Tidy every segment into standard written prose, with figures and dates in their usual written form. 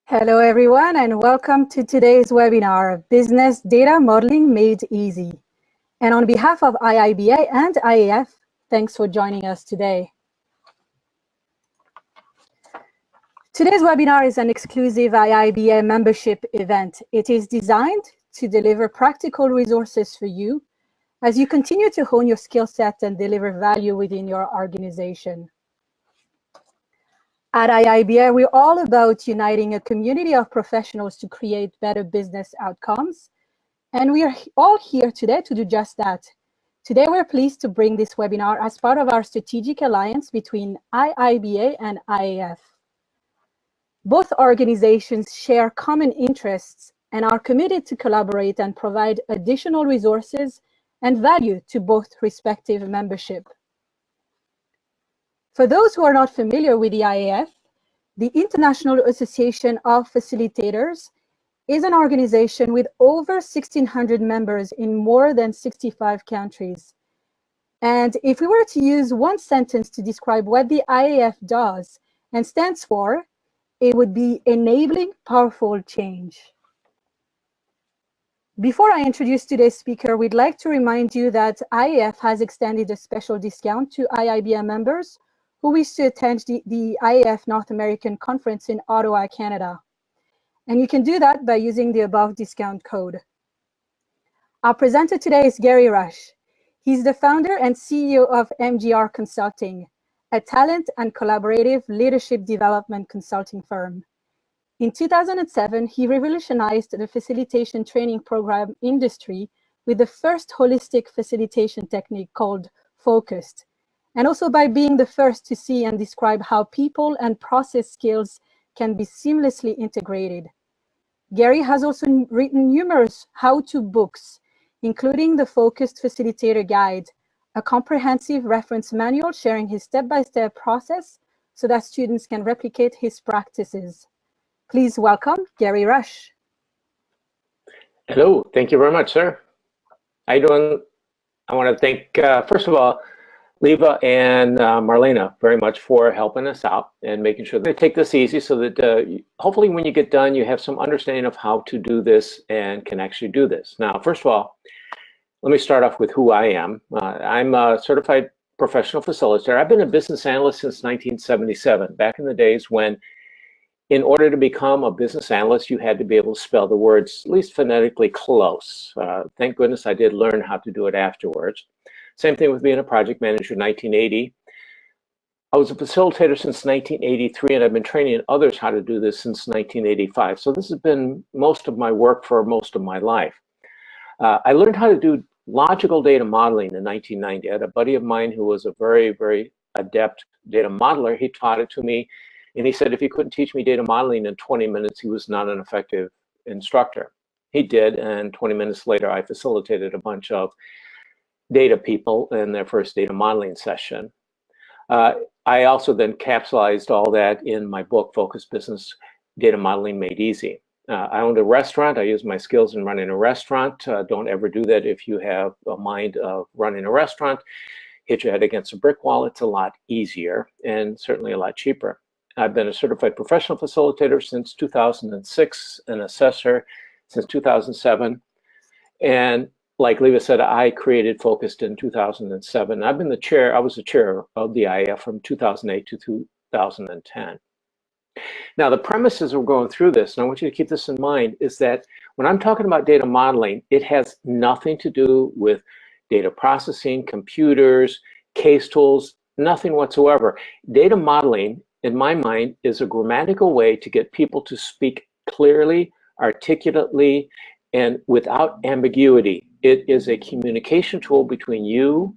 Hello everyone, and welcome to today's webinar, Business Data Modeling Made Easy. And on behalf of IIBA and IAF, thanks for joining us today. Today's webinar is an exclusive IIBA membership event. It is designed to deliver practical resources for you as you continue to hone your skill set and deliver value within your organization. At IIBA, we're all about uniting a community of professionals to create better business outcomes. And we are all here today to do just that. Today, we're pleased to bring this webinar as part of our strategic alliance between IIBA and IAF. Both organizations share common interests and are committed to collaborate and provide additional resources and value to both respective membership. For those who are not familiar with the IAF, the International Association of Facilitators is an organization with over 1,600 members in more than 65 countries. And if we were to use one sentence to describe what the IAF does and stands for, it would be enabling powerful change. Before I introduce today's speaker, we'd like to remind you that IAF has extended a special discount to IIBA members who wish to attend the IAF North American Conference in Ottawa, Canada. And you can do that by using the above discount code. Our presenter today is Gary Rush. He's the founder and CEO of MGR Consulting, a talent and collaborative leadership development consulting firm. In 2007, he revolutionized the facilitation training program industry with the first holistic facilitation technique called Focused, and also by being the first to see and describe how people and process skills can be seamlessly integrated. Gary has also written numerous how-to books, including the Focused Facilitator Guide, a comprehensive reference manual sharing his step-by-step process so that students can replicate his practices. Please welcome Gary Rush. Hello, thank you very much, sir. How you doing? I want to thank, first of all, Leva and Marlena very much for helping us out and making sure they take this easy so that hopefully when you get done, you have some understanding of how to do this and can actually do this. Now, first of all, let me start off with who I am. I'm a certified professional facilitator. I've been a business analyst since 1977, back in the days when in order to become a business analyst, you had to be able to spell the words at least phonetically close. Thank goodness I did learn how to do it afterwards. Same thing with being a project manager in 1980. I was a facilitator since 1983, and I've been training others how to do this since 1985. So this has been most of my work for most of my life. I learned how to do logical data modeling in 1990. I had a buddy of mine who was a very, very adept data modeler. He taught it to me, and he said if he couldn't teach me data modeling in 20 minutes, he was not an effective instructor. He did, and 20 minutes later, I facilitated a bunch of data people in their first data modeling session. I also then capsulized all that in my book, Focused Business Data Modeling Made Easy. I owned a restaurant. I used my skills in running a restaurant. Don't ever do that if you have a mind of running a restaurant. Hit your head against a brick wall. It's a lot easier and certainly a lot cheaper. I've been a certified professional facilitator since 2006, an assessor since 2007. And like Leva said, I created Focused in 2007. I've been the chair, I was the chair of the IAF from 2008 to 2010. Now, the premise as we're going through this, and I want you to keep this in mind, is that when I'm talking about data modeling, it has nothing to do with data processing, computers, case tools, nothing whatsoever. Data modeling, in my mind, is a grammatical way to get people to speak clearly, articulately, and without ambiguity. It is a communication tool between you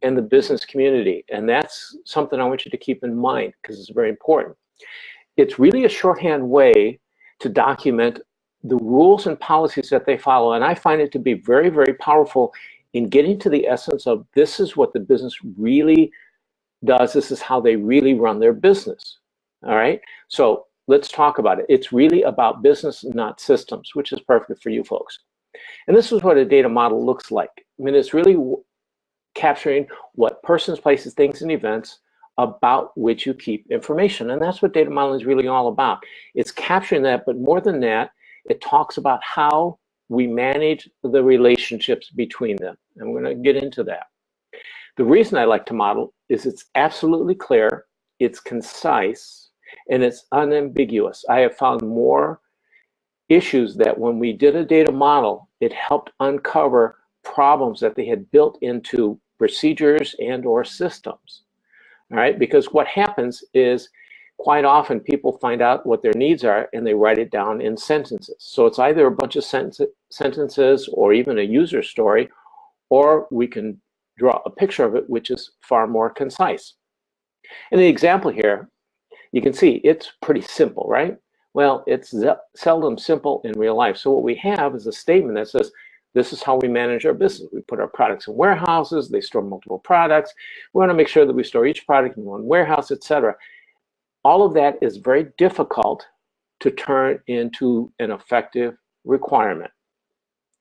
and the business community. And that's something I want you to keep in mind because it's very important. It's really a shorthand way to document the rules and policies that they follow. And I find it to be very, very powerful in getting to the essence of this is what the business really does. This is how they really run their business. All right. So let's talk about it. It's really about business, not systems, which is perfect for you folks. And this is what a data model looks like. I mean, it's really capturing what persons, places, things, and events about which you keep information. And that's what data modeling is really all about. It's capturing that, but more than that, it talks about how we manage the relationships between them. And we're going to get into that. The reason I like to model is it's absolutely clear, it's concise, and it's unambiguous. I have found more issues that when we did a data model, it helped uncover problems that they had built into procedures and or systems. All right, because what happens is quite often people find out what their needs are and they write it down in sentences. So it's either a bunch of sentences or even a user story, or we can draw a picture of it, which is far more concise. In the example here, you can see it's pretty simple, right? Well, it's seldom simple in real life. So what we have is a statement that says, this is how we manage our business. We put our products in warehouses, they store multiple products. We want to make sure that we store each product in one warehouse, etc. All of that is very difficult to turn into an effective requirement.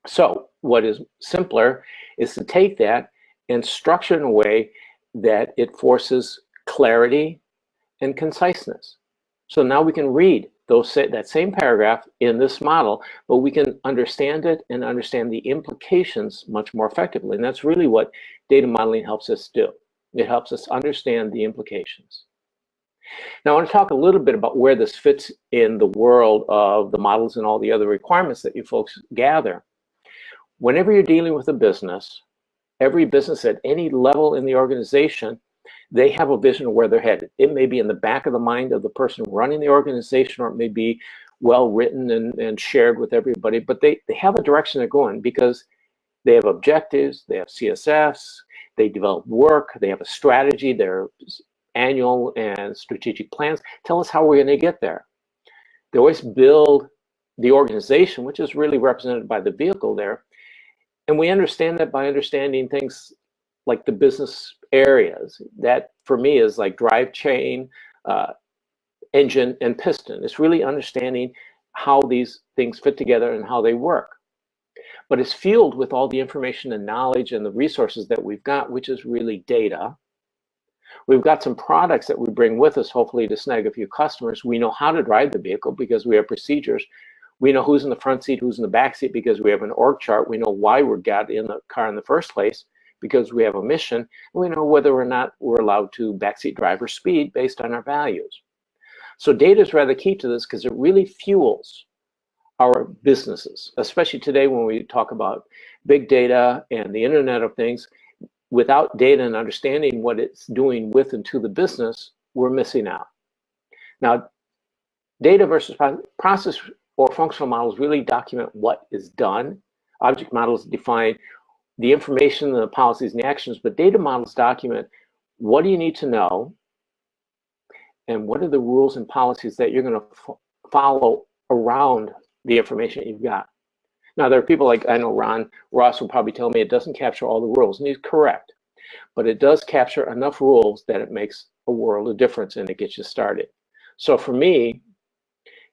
So what is simpler is to take that and structure it in a way that it forces clarity and conciseness. So now we can read that same paragraph in this model, but we can understand it and understand the implications much more effectively. And that's really what data modeling helps us do. It helps us understand the implications. Now, I want to talk a little bit about where this fits in the world of the models and all the other requirements that you folks gather. Whenever you're dealing with a business, every business at any level in the organization, they have a vision of where they're headed. It may be in the back of the mind of the person running the organization, or it may be well written and shared with everybody, but they have a direction they're going because they have objectives, they have CSFs, they develop work, they have a strategy, their annual and strategic plans tell us how we're going to get there. They always build the organization, which is really represented by the vehicle there. And we understand that by understanding things like the business areas. That for me is like drive chain, engine, and piston. It's really understanding how these things fit together and how they work. But it's fueled with all the information and knowledge and the resources that we've got, which is really data. We've got some products that we bring with us, hopefully to snag a few customers. We know how to drive the vehicle because we have procedures. We know who's in the front seat, who's in the back seat because we have an org chart. We know why we got in the car in the first place because we have a mission. And we know whether or not we're allowed to backseat drive or speed based on our values. So data is rather key to this because it really fuels our businesses, especially today when we talk about big data and the Internet of Things. Without data and understanding what it's doing with and to the business, we're missing out. Now, data versus process or functional models really document what is done. Object models define the information, the policies, and the actions, but data models document what do you need to know and what are the rules and policies that you're going to follow around the information you've got. Now, there are people like, I know Ron Ross will probably tell me it doesn't capture all the rules, and he's correct. But it does capture enough rules that it makes a world of difference and it gets you started. So for me,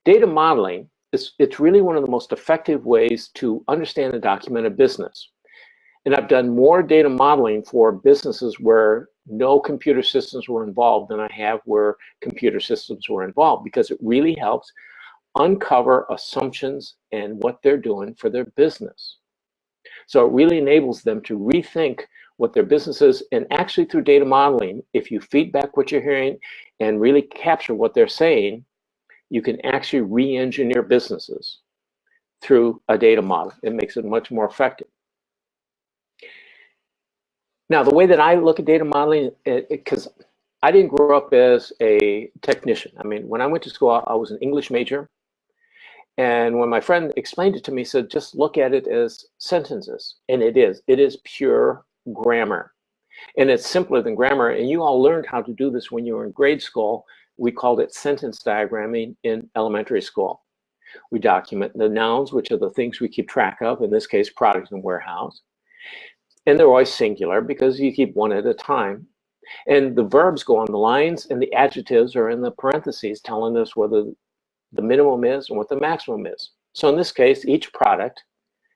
data modeling, it's really one of the most effective ways to understand and document a business. And I've done more data modeling for businesses where no computer systems were involved than I have where computer systems were involved, because it really helps uncover assumptions and what they're doing for their business. So it really enables them to rethink what their business is. And actually through data modeling, if you feedback what you're hearing and really capture what they're saying, you can actually re-engineer businesses through a data model. It makes it much more effective. Now, the way that I look at data modeling, because I didn't grow up as a technician. I mean, when I went to school, I was an English major. And when my friend explained it to me, he said, just look at it as sentences. And it is pure grammar. And it's simpler than grammar. And you all learned how to do this when you were in grade school. We called it sentence diagramming in elementary school. We document the nouns, which are the things we keep track of, in this case, product and warehouse. And they're always singular because you keep one at a time. And the verbs go on the lines and the adjectives are in the parentheses telling us whether the minimum is and what the maximum is. So in this case, each product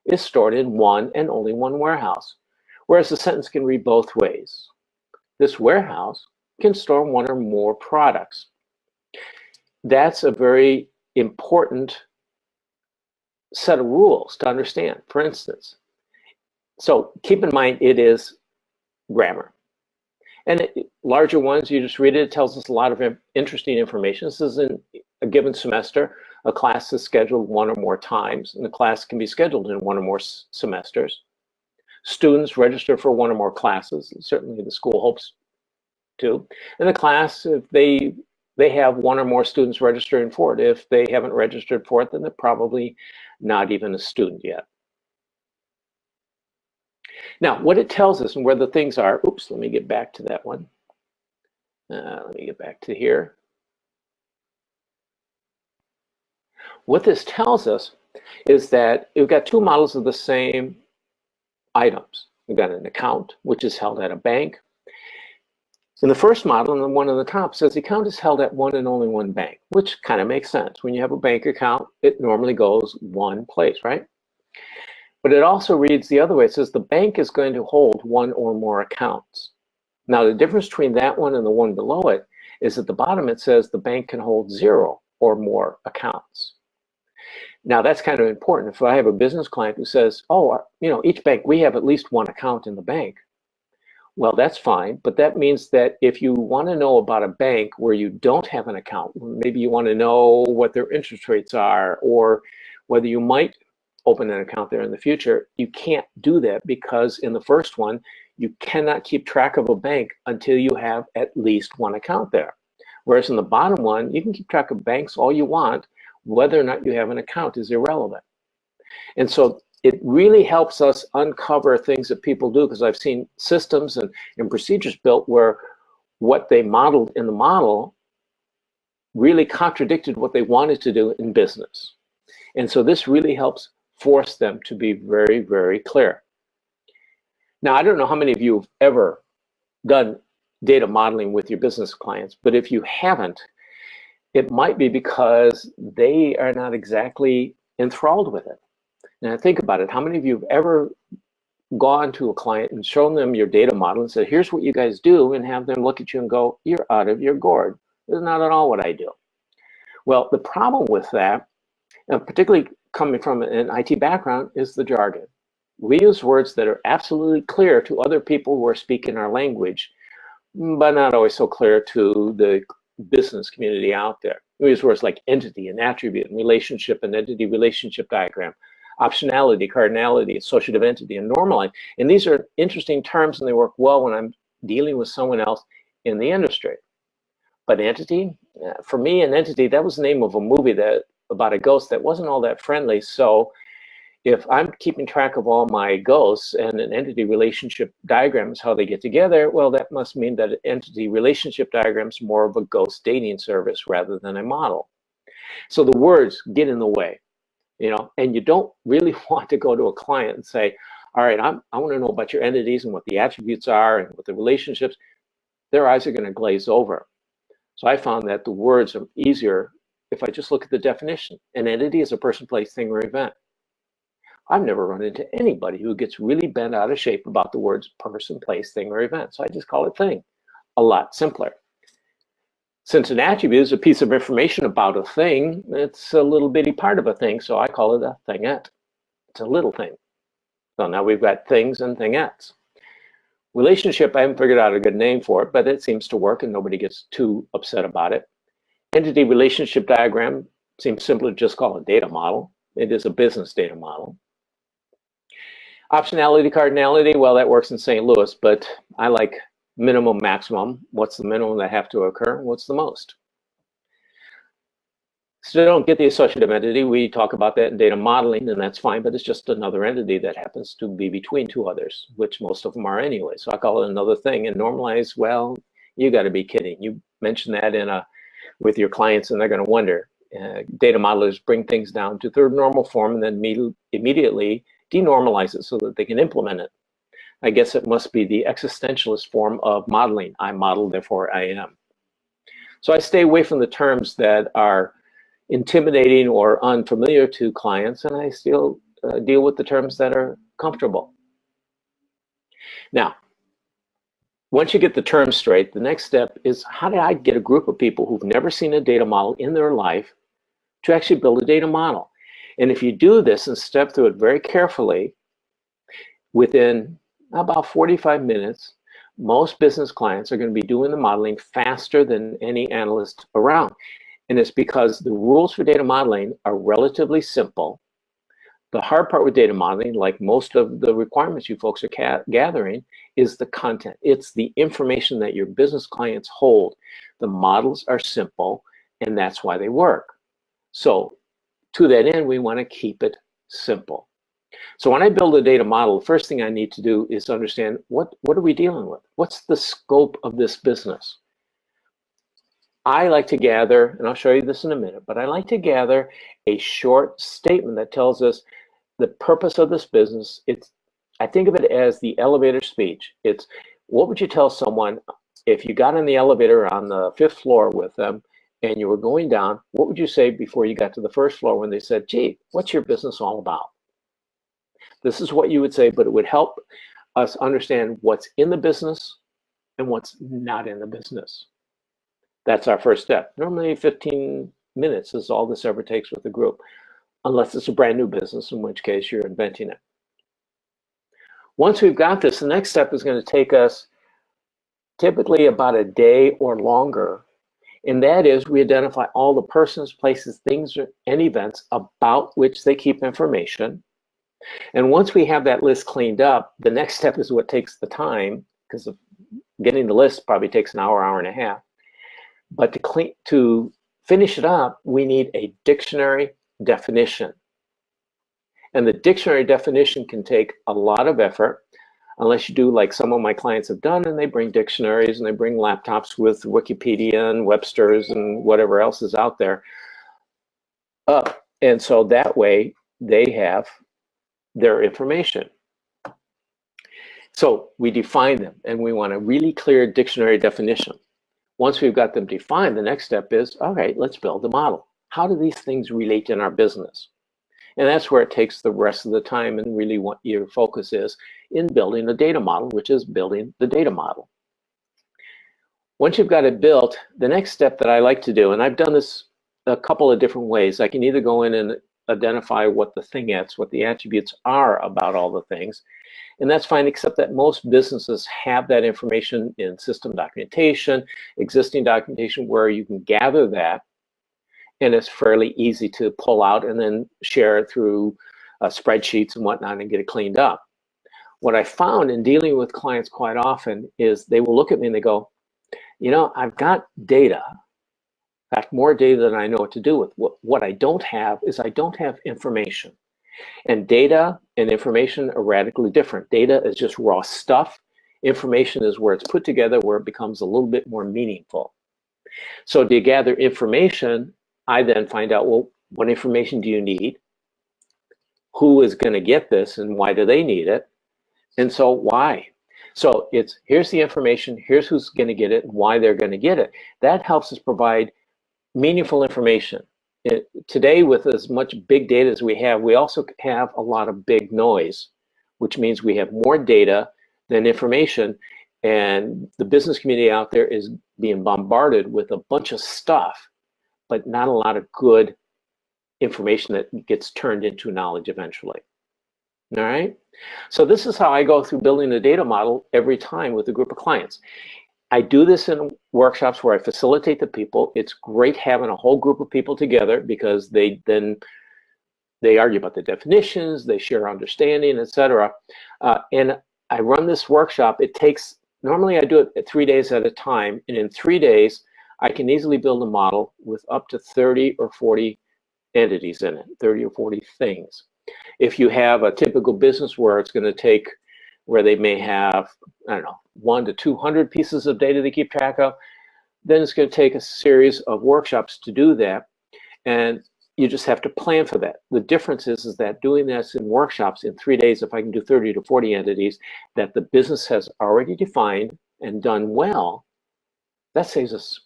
is stored in one and only one warehouse, whereas the sentence can read both ways. This warehouse can store one or more products. That's a very important set of rules to understand. For instance, so keep in mind it is grammar. And larger ones, you just read it, it tells us a lot of interesting information. This is in a given semester. A class is scheduled one or more times, and the class can be scheduled in one or more semesters. Students register for one or more classes, and certainly the school hopes to. And the class, if they have one or more students registering for it. If they haven't registered for it, then they're probably not even a student yet. Now, what it tells us and where the things are, oops, let me get back to that one. Let me get back to here. What this tells us is that we've got two models of the same items. We've got an account, which is held at a bank. In the first model, and the one on the top says the account is held at one and only one bank, which kind of makes sense. When you have a bank account, it normally goes one place, right? But it also reads the other way. It says the bank is going to hold one or more accounts. Now, the difference between that one and the one below it is at the bottom it says the bank can hold 0 or more accounts. Now, that's kind of important. If I have a business client who says, oh, you know, each bank, we have at least one account in the bank. Well, that's fine, but that means that if you want to know about a bank where you don't have an account, maybe you want to know what their interest rates are or whether you might open an account there in the future, you can't do that because in the first one, you cannot keep track of a bank until you have at least one account there. Whereas in the bottom one, you can keep track of banks all you want. Whether or not you have an account is irrelevant. And so it really helps us uncover things that people do, because I've seen systems and procedures built where what they modeled in the model really contradicted what they wanted to do in business. And so this really helps force them to be very, very clear. Now, I don't know how many of you have ever done data modeling with your business clients, but if you haven't, it might be because they are not exactly enthralled with it. Now think about it. How many of you have ever gone to a client and shown them your data model and said, here's what you guys do, and have them look at you and go, you're out of your gourd. This is not at all what I do. Well, the problem with that, particularly coming from an IT background, is the jargon. We use words that are absolutely clear to other people who are speaking our language, but not always so clear to the business community out there. We use words like entity and attribute and relationship and entity relationship diagram, optionality, cardinality, associative entity, and normalized. And these are interesting terms and they work well when I'm dealing with someone else in the industry. But entity, for me, an entity, that was the name of a movie that about a ghost that wasn't all that friendly. So if I'm keeping track of all my ghosts and an entity relationship diagram is how they get together, well, that must mean that an entity relationship diagram is more of a ghost dating service rather than a model. So the words get in the way, you know, and you don't really want to go to a client and say, all right, I want to know about your entities and what the attributes are and what the relationships. Their eyes are going to glaze over. So I found that the words are easier if I just look at the definition. An entity is a person, place, thing, or event. I've never run into anybody who gets really bent out of shape about the words person, place, thing, or event. So I just call it thing. A lot simpler. Since an attribute is a piece of information about a thing, it's a little bitty part of a thing, so I call it a thingette. It's a little thing. So now we've got things and thingettes. Relationship, I haven't figured out a good name for it, but it seems to work and nobody gets too upset about it. Entity relationship diagram seems simpler to just call a data model. It is a business data model. Optionality, cardinality, well, that works in St. Louis, but I like minimum, maximum. What's the minimum that have to occur? What's the most? So don't get the associative entity. We talk about that in data modeling, and that's fine, but it's just another entity that happens to be between two others, which most of them are anyway. So I call it another thing. And normalize, well, you got to be kidding. You mention that with your clients, and they're going to wonder. Data modelers bring things down to their normal form and then immediately denormalize it so that they can implement it. I guess it must be the existentialist form of modeling. I model, therefore I am. So I stay away from the terms that are intimidating or unfamiliar to clients, and I still deal with the terms that are comfortable. Now, once you get the terms straight, the next step is how do I get a group of people who've never seen a data model in their life to actually build a data model? And if you do this and step through it very carefully, within about 45 minutes, most business clients are going to be doing the modeling faster than any analyst around. And it's because the rules for data modeling are relatively simple. The hard part with data modeling, like most of the requirements you folks are gathering, is the content. It's the information that your business clients hold. The models are simple, and that's why they work. So to that end, we want to keep it simple. So when I build a data model, the first thing I need to do is understand what are we dealing with? What's the scope of this business? I like to gather, and I'll show you this in a minute, but I like to gather a short statement that tells us the purpose of this business. I think of it as the elevator speech. It's what would you tell someone if you got in the elevator on the 5th floor with them and you were going down? What would you say before you got to the 1st floor when they said, gee, what's your business all about? This is what you would say, but it would help us understand what's in the business and what's not in the business. That's our first step. Normally 15 minutes is all this ever takes with the group, unless it's a brand new business, in which case you're inventing it. Once we've got this, the next step is going to take us typically about a day or longer. And that is we identify all the persons, places, things, and events about which they keep information. And once we have that list cleaned up, the next step is what takes the time, because getting the list probably takes an hour, hour and a half. But to finish it up, we need a dictionary definition. And the dictionary definition can take a lot of effort, unless you do like some of my clients have done, and they bring dictionaries and they bring laptops with Wikipedia and Webster's and whatever else is out there up. And so that way they have their information. So we define them, and we want a really clear dictionary definition. Once we've got them defined, the next step is, all right, let's build the model. How do these things relate in our business? And that's where it takes the rest of the time, and really what your focus is in building the data model, which is building the data model. Once you've got it built, the next step that I like to do, and I've done this a couple of different ways. I can either go in and identify what the thing is, what the attributes are about all the things, and that's fine, except that most businesses have that information in system documentation, existing documentation, where you can gather that, and it's fairly easy to pull out and then share it through spreadsheets and whatnot and get it cleaned up. What I found in dealing with clients quite often is they will look at me and they go, you know, I've got data, in fact, more data than I know what to do with. What I don't have is I don't have information. And data and information are radically different. Data is just raw stuff. Information is where it's put together, where it becomes a little bit more meaningful. So to gather information, I then find out, well, what information do you need? Who is going to get this and why do they need it? And so why? So it's here's the information, here's who's going to get it, and why they're going to get it. That helps us provide meaningful information. Today, with as much big data as we have, we also have a lot of big noise, which means we have more data than information, and the business community out there is being bombarded with a bunch of stuff, but not a lot of good information that gets turned into knowledge eventually. All right? So this is how I go through building a data model every time with a group of clients. I do this in workshops where I facilitate the people. It's great having a whole group of people together because they argue about the definitions, they share understanding, etc. And I run this workshop. It takes, normally I do it 3 days at a time, and in 3 days, I can easily build a model with up to 30 or 40 entities in it, 30 or 40 things. If you have a typical business where it's going to take, where they may have, I don't know, 100 to 200 pieces of data they keep track of, then it's going to take a series of workshops to do that, and you just have to plan for that. The difference is that doing this in workshops in 3 days, if I can do 30 to 40 entities that the business has already defined and done well, that saves us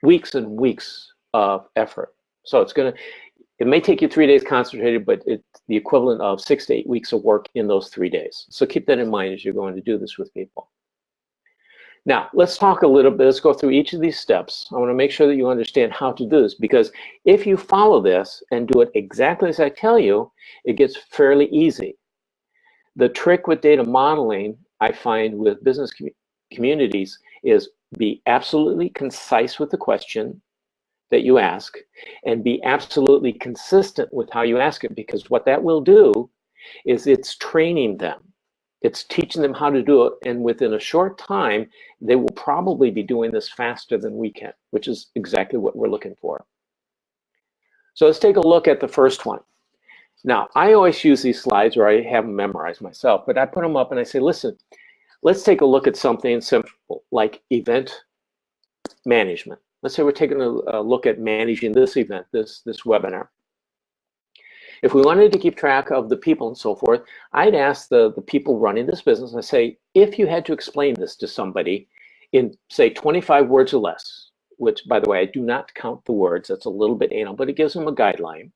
weeks and weeks of effort. So it's going to, it may take you 3 days concentrated, but it's the equivalent of 6 to 8 weeks of work in those 3 days. So keep that in mind as you're going to do this with people. Now, let's talk a little bit. Let's go through each of these steps. I want to make sure that you understand how to do this, because if you follow this and do it exactly as I tell you, it gets fairly easy. The trick with data modeling, I find with business communities, is be absolutely concise with the question that you ask and be absolutely consistent with how you ask it, because what that will do is it's training them. It's teaching them how to do it, and within a short time, they will probably be doing this faster than we can, which is exactly what we're looking for. So let's take a look at the first one. Now, I always use these slides, or I have them memorized myself, but I put them up and I say, listen, let's take a look at something simple like event management. Let's say we're taking a look at managing this event, this webinar. If we wanted to keep track of the people and so forth, I'd ask the people running this business, and say, if you had to explain this to somebody in, say, 25 words or less, which, by the way, I do not count the words, that's a little bit anal, but it gives them a guideline.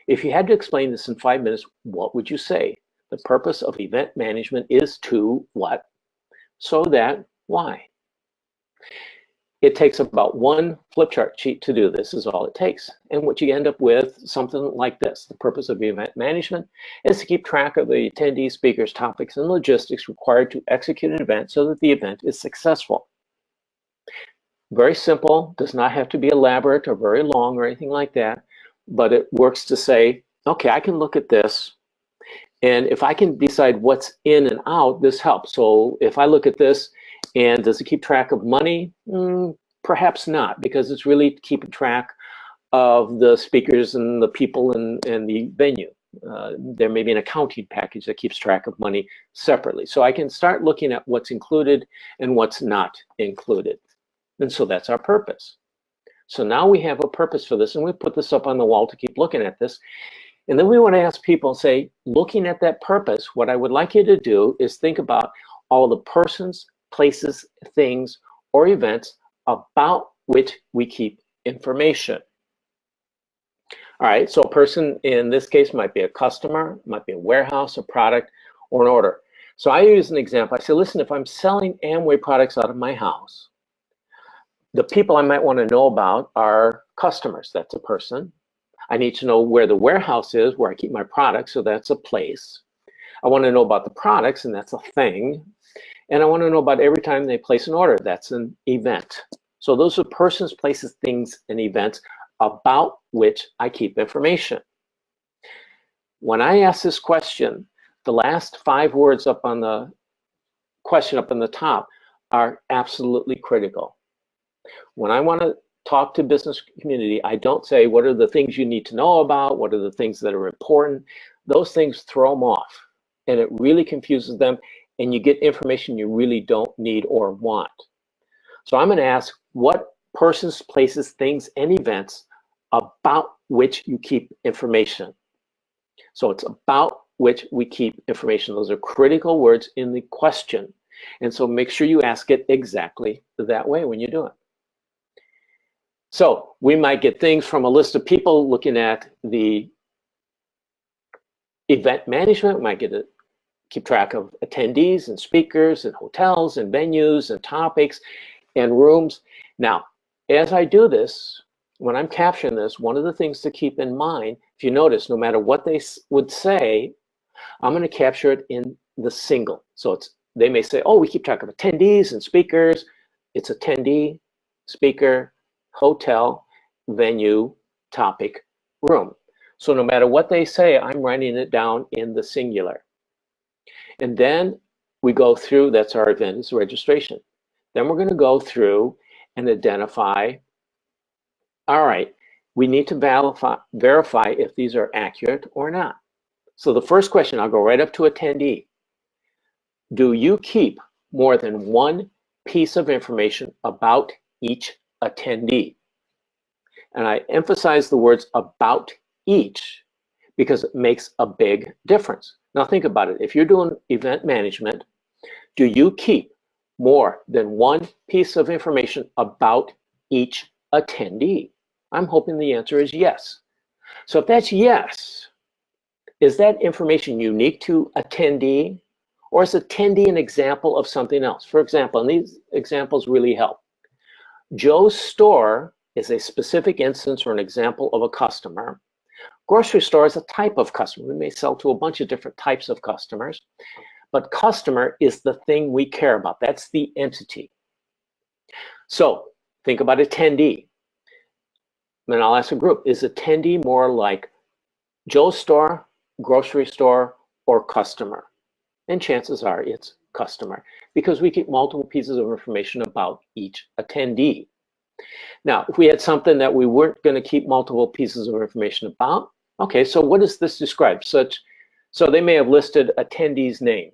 If you had to explain this in 5 minutes, what would you say? The purpose of event management is to what? So that, why? It takes about one flip chart sheet to do this, is all it takes. And what you end up with, something like this. The purpose of event management is to keep track of the attendees, speakers, topics, and logistics required to execute an event so that the event is successful. Very simple, does not have to be elaborate or very long or anything like that, but it works to say, okay, I can look at this, and if I can decide what's in and out, this helps. So if I look at this, and does it keep track of money? Perhaps not, because it's really keeping track of the speakers and the people and the venue. There may be an accounting package that keeps track of money separately. So I can start looking at what's included and what's not included. And so that's our purpose. So now we have a purpose for this, and we put this up on the wall to keep looking at this. And then we want to ask people, say, looking at that purpose, what I would like you to do is think about all the persons, places, things, or events about which we keep information. All right, so a person in this case might be a customer, might be a warehouse, a product, or an order. So I use an example. I say, listen, if I'm selling Amway products out of my house, the people I might want to know about are customers. That's a person. I need to know where the warehouse is, where I keep my products, so that's a place. I want to know about the products, and that's a thing. And I want to know about every time they place an order. That's an event. So those are persons, places, things, and events about which I keep information. When I ask this question, the last 5 words up on the question up on the top are absolutely critical. When I want to talk to business community, I don't say, what are the things you need to know about? What are the things that are important? Those things throw them off, and it really confuses them, and you get information you really don't need or want. So I'm going to ask, what persons, places, things, and events about which you keep information? So it's about which we keep information. Those are critical words in the question. And so make sure you ask it exactly that way when you do it. So we might get things from a list of people looking at the event management. We might get it. Keep track of attendees and speakers and hotels and venues and topics and rooms. Now, as I do this, when I'm capturing this, one of the things to keep in mind, if you notice, no matter what they would say, I'm going to capture it in the single. So it's, they may say, oh, we keep track of attendees and speakers. It's attendee, speaker, hotel, venue, topic, room. So no matter what they say, I'm writing it down in the singular. And then we go through, that's our event, is registration. Then we're going to go through and identify, all right, we need to verify if these are accurate or not. So the first question, I'll go right up to attendee. Do you keep more than one piece of information about each attendee? And I emphasize the words about each because it makes a big difference. Now think about it. If you're doing event management, do you keep more than one piece of information about each attendee? I'm hoping the answer is yes. So if that's yes, is that information unique to attendee, Or is attendee an example of something else? For example, and these examples really help. Joe's store is a specific instance or an example of a customer. Grocery store is a type of customer. We may sell to a bunch of different types of customers, but customer is the thing we care about. That's the entity. So think about attendee. Then I'll ask a group, is attendee more like Joe's store, grocery store, or customer? And chances are it's customer, because we keep multiple pieces of information about each attendee. Now, if we had something that we weren't going to keep multiple pieces of information about, okay, so what does this describe? So they may have listed attendee's name.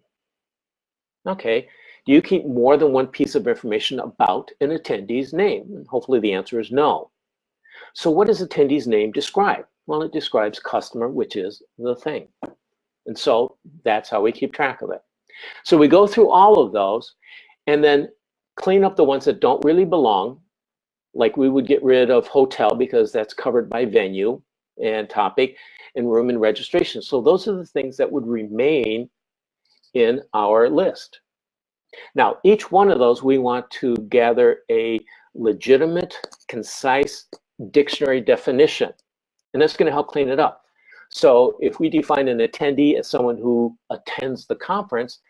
Okay, do you keep more than one piece of information about an attendee's name? And hopefully the answer is no. So what does attendee's name describe? Well, it describes customer, which is the thing. And so that's how we keep track of it. So we go through all of those and then clean up the ones that don't really belong. Like we would get rid of hotel because that's covered by venue and topic, and room and registration. So those are the things that would remain in our list. Now, each one of those, we want to gather a legitimate, concise dictionary definition, and that's going to help clean it up. So if we define an attendee as someone who attends the conference,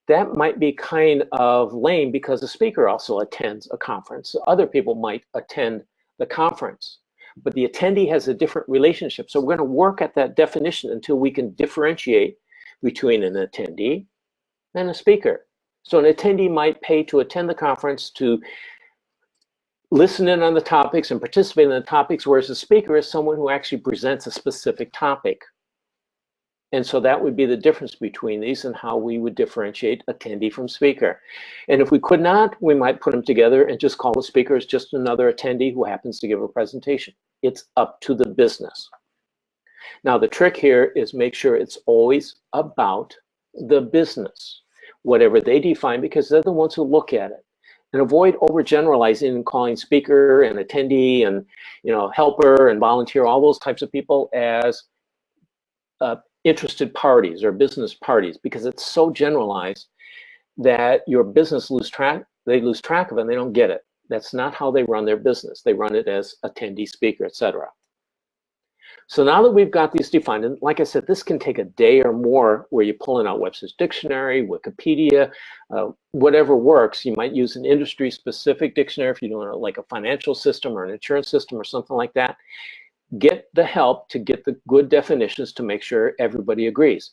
that might be kind of lame because the speaker also attends a conference. So other people might attend the conference, but the attendee has a different relationship. So we're going to work at that definition until we can differentiate between an attendee and a speaker. So an attendee might pay to attend the conference, to listen in on the topics and participate in the topics, whereas a speaker is someone who actually presents a specific topic. And so that would be the difference between these and how we would differentiate attendee from speaker. And if we could not, we might put them together and just call the speaker as just another attendee who happens to give a presentation. It's up to the business. Now, the trick here is make sure it's always about the business, whatever they define, because they're the ones who look at it. And avoid overgeneralizing and calling speaker and attendee and helper and volunteer, all those types of people as interested parties or business parties, because it's so generalized that your business lose track of it and they don't get it. That's not how they run their business. They run it as attendee, speaker, etc. So now that we've got these defined, and like I said, this can take a day or more where you're pulling out Webster's Dictionary, Wikipedia, whatever works. You might use an industry-specific dictionary if you're doing like a financial system or an insurance system or something like that. Get the help to get the good definitions to make sure everybody agrees.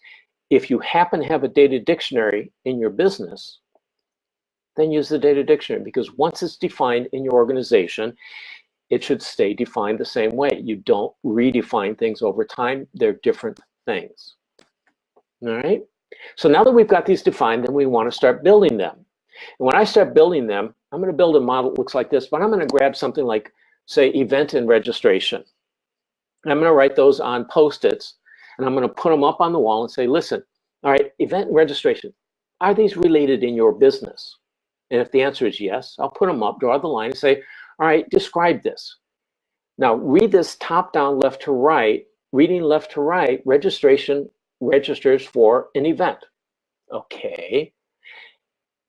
If you happen to have a data dictionary in your business, then use the data dictionary, because once it's defined in your organization, it should stay defined the same way. You don't redefine things over time. They're different things. All right? So now that we've got these defined, then we want to start building them. And when I start building them, I'm going to build a model that looks like this, but I'm going to grab something like, say, event and registration. And I'm going to write those on Post-its, and I'm going to put them up on the wall and say, listen, all right, event and registration, are these related in your business? And if the answer is yes, I'll put them up, draw the line, and say, all right, describe this. Now, read this top down, left to right. Reading left to right, registration registers for an event. Okay,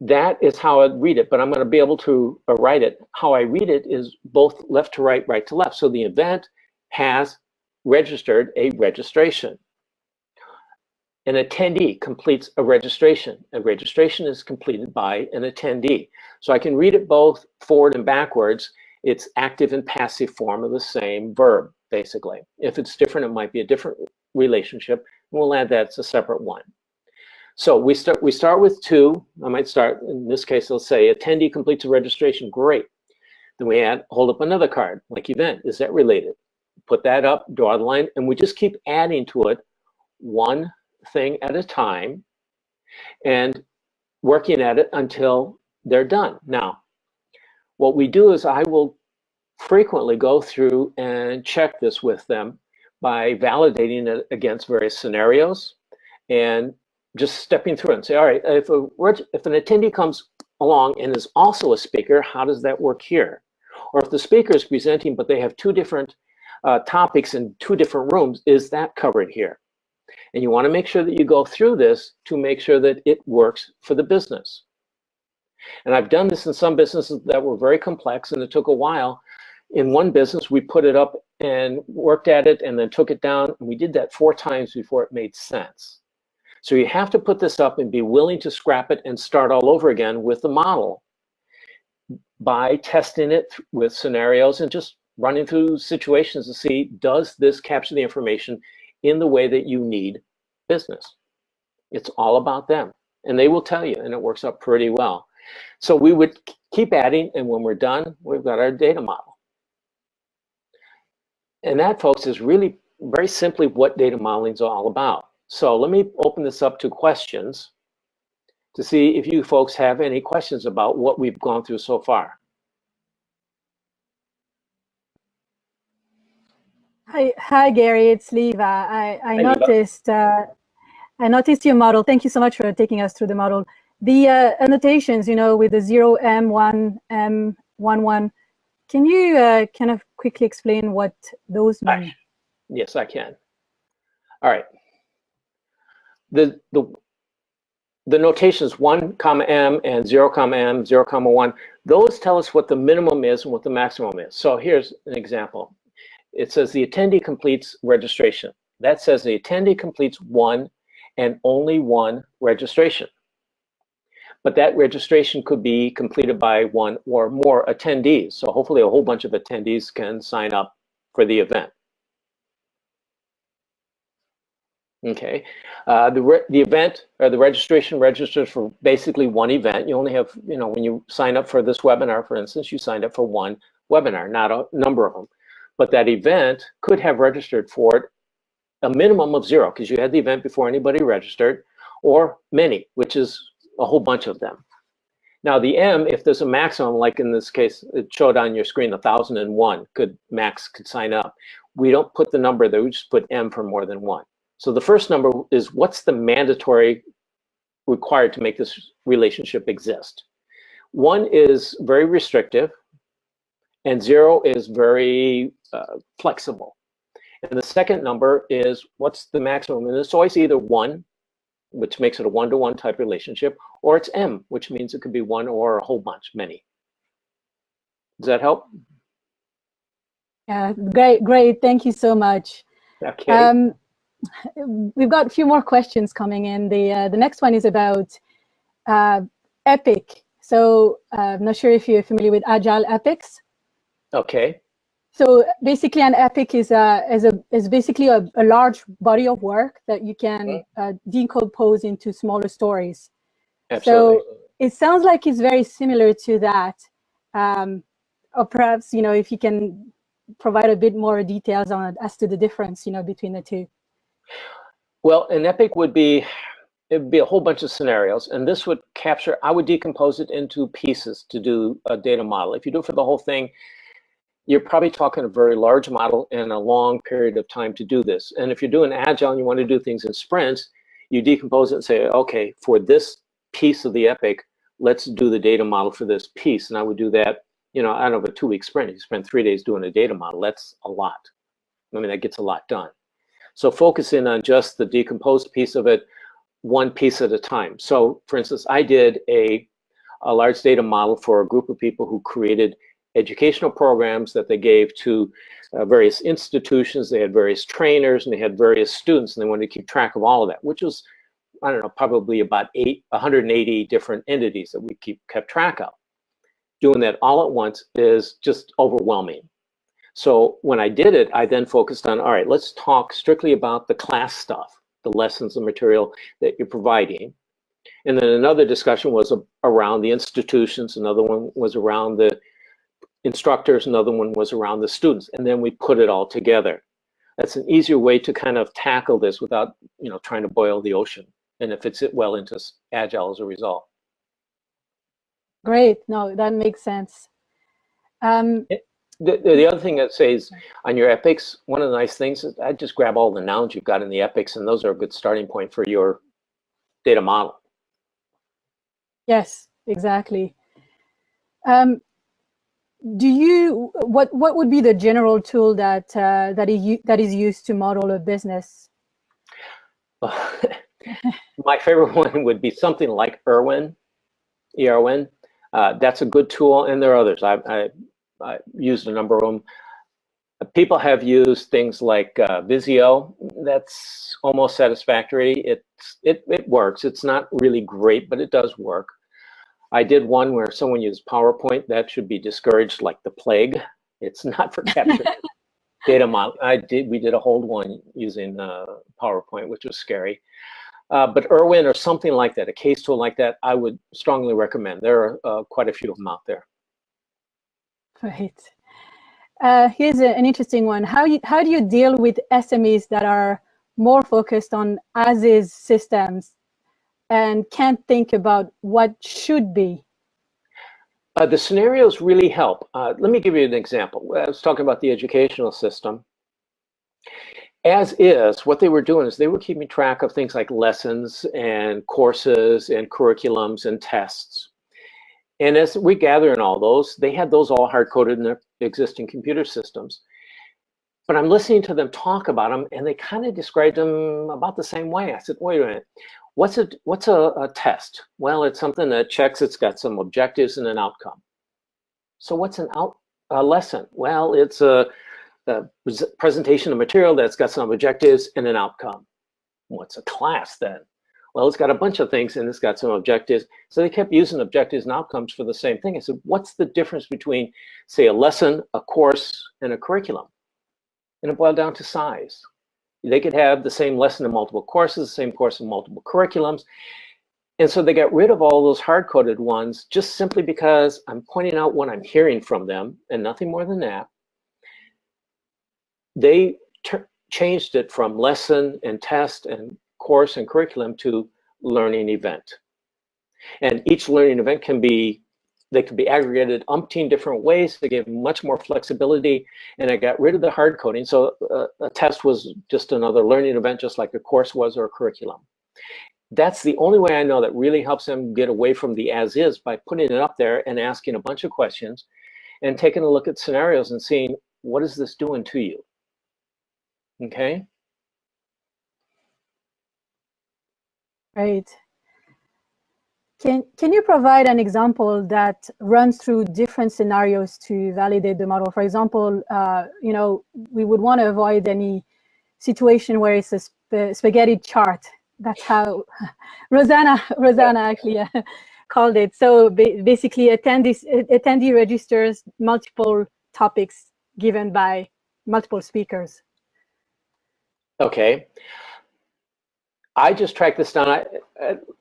that is how I'd read it, but I'm going to be able to write it. How I read it is both left to right, right to left. So the event has registered a registration. An attendee completes a registration. A registration is completed by an attendee. So I can read it both forward and backwards. It's active and passive form of the same verb, basically. If it's different, it might be a different relationship. We'll add that as a separate one. So we start with two. I might start, in this case, let's say attendee completes a registration. Great. Then we hold up another card, like event. Is that related? Put that up, draw the line, and we just keep adding to it one thing at a time and working at it until they're done. Now, what we do is I will frequently go through and check this with them by validating it against various scenarios and just stepping through it and say, all right, if an attendee comes along and is also a speaker, how does that work here? Or if the speaker is presenting, but they have two different topics in two different rooms, is that covered here? And you want to make sure that you go through this to make sure that it works for the business. And I've done this in some businesses that were very complex and it took a while. In one business, we put it up and worked at it and then took it down. And we did that 4 times before it made sense. So you have to put this up and be willing to scrap it and start all over again with the model by testing it with scenarios and just running through situations to see, does this capture the information in the way that you need business? It's all about them. And they will tell you, and it works out pretty well. So we would keep adding, and when we're done, we've got our data model. And that, folks, is really very simply what data modeling is all about. So let me open this up to questions to see if you folks have any questions about what we've gone through so far. Hi, Gary. It's Leva. I noticed your model. Thank you so much for taking us through the model. The annotations, you know, with the 0M1, M11. Can you kind of quickly explain what those mean? Yes, I can. All right. The notations 1, M and 0, M, 0, 1, those tell us what the minimum is and what the maximum is. So here's an example. It says the attendee completes registration. That says the attendee completes 1 and only 1 registration. But that registration could be completed by 1 or more attendees. So hopefully a whole bunch of attendees can sign up for the event. Okay, the event or the registration registers for basically 1 event. You only have, you know, when you sign up for this webinar, for instance, you signed up for 1 webinar, not a number of them. But that event could have registered for it a minimum of 0 because you had the event before anybody registered, or many, which is a whole bunch of them. Now the M, if there's a maximum, like in this case, it showed on your screen, 1,001 max could sign up. We don't put the number there, we just put M for more than 1. So the first number is what's the mandatory required to make this relationship exist. 1 is very restrictive, and 0 is very flexible. And the second number is what's the maximum, and it's always either 1, which makes it a 1-to-1 type relationship, or it's M, which means it could be 1 or a whole bunch, many. Does that help? Yeah, great. Thank you so much. Okay. We've got a few more questions coming in. The next one is about Epic. So I'm not sure if you're familiar with Agile Epics. Okay. So basically, an epic is basically a large body of work that you can decompose into smaller stories. Absolutely. So it sounds like it's very similar to that. Or perhaps, you know, if you can provide a bit more details on it as to the difference, you know, between the two. Well, an epic would be, it would be a whole bunch of scenarios, and this would capture, I would decompose it into pieces to do a data model. If you do it for the whole thing, you're probably talking a very large model and a long period of time to do this. And if you're doing Agile and you want to do things in sprints, you decompose it and say, okay, for this piece of the epic, let's do the data model for this piece. And I would do that, you know, out of a 2-week sprint. You spend 3 days doing a data model. That's a lot. I mean, that gets a lot done. So focus in on just the decomposed piece of it, 1 piece at a time. So for instance, I did a large data model for a group of people who created educational programs that they gave to various institutions. They had various trainers and they had various students, and they wanted to keep track of all of that, which was, I don't know, probably about 180 different entities that we kept track of. Doing that all at once is just overwhelming. So when I did it, I then focused on, all right, let's talk strictly about the class stuff, the lessons, the material that you're providing. And then another discussion was around the institutions. Another one was around the instructors. Another one was around the students. And then we put it all together. That's an easier way to kind of tackle this without, you know, trying to boil the ocean. And it fits it well into Agile as a result. Great. No, that makes sense. The other thing that says on your epics, one of the nice things is I just grab all the nouns you've got in the epics, and those are a good starting point for your data model. Yes, exactly. What would be the general tool that is used to model a business? My favorite one would be something like Irwin, Erwin. That's a good tool, and there are others. I used a number of them. People have used things like Visio. That's almost satisfactory. It works. It's not really great, but it does work. I did one where someone used PowerPoint. That should be discouraged like the plague. It's not for capturing data model. We did a whole one using PowerPoint, which was scary. But Irwin or something like that, a case tool like that, I would strongly recommend. There are quite a few of them out there. Right. Here's an interesting one. How do you deal with SMEs that are more focused on as-is systems and can't think about what should be? The scenarios really help. Let me give you an example. I was talking about the educational system. As is, what they were doing is they were keeping track of things like lessons and courses and curriculums and tests. And as we gather in all those, they had those all hard-coded in their existing computer systems. But I'm listening to them talk about them, and they kind of described them about the same way. I said, wait a minute, what's a test? Well, it's something that checks, it's got some objectives and an outcome. So what's a lesson? Well, it's a presentation of material that's got some objectives and an outcome. What's a class then? Well, it's got a bunch of things and it's got some objectives. So they kept using objectives and outcomes for the same thing. I said, what's the difference between, say, a lesson, a course, and a curriculum? And it boiled down to size. They could have the same lesson in multiple courses, the same course in multiple curriculums. And so they got rid of all those hard-coded ones just simply because I'm pointing out what I'm hearing from them and nothing more than that. They changed it from lesson and test and course and curriculum to learning event. And each learning event can be aggregated umpteen different ways. They gave much more flexibility, and I got rid of the hard coding. So a test was just another learning event, just like a course was or a curriculum. That's the only way I know that really helps them get away from the as is, by putting it up there and asking a bunch of questions and taking a look at scenarios and seeing, what is this doing to you? Okay. Right. Can you provide an example that runs through different scenarios to validate the model? For example, you know, we would want to avoid any situation where it's a spaghetti chart. That's how Rosanna actually called it. So basically, attendee registers multiple topics given by multiple speakers. Okay. I just track this down.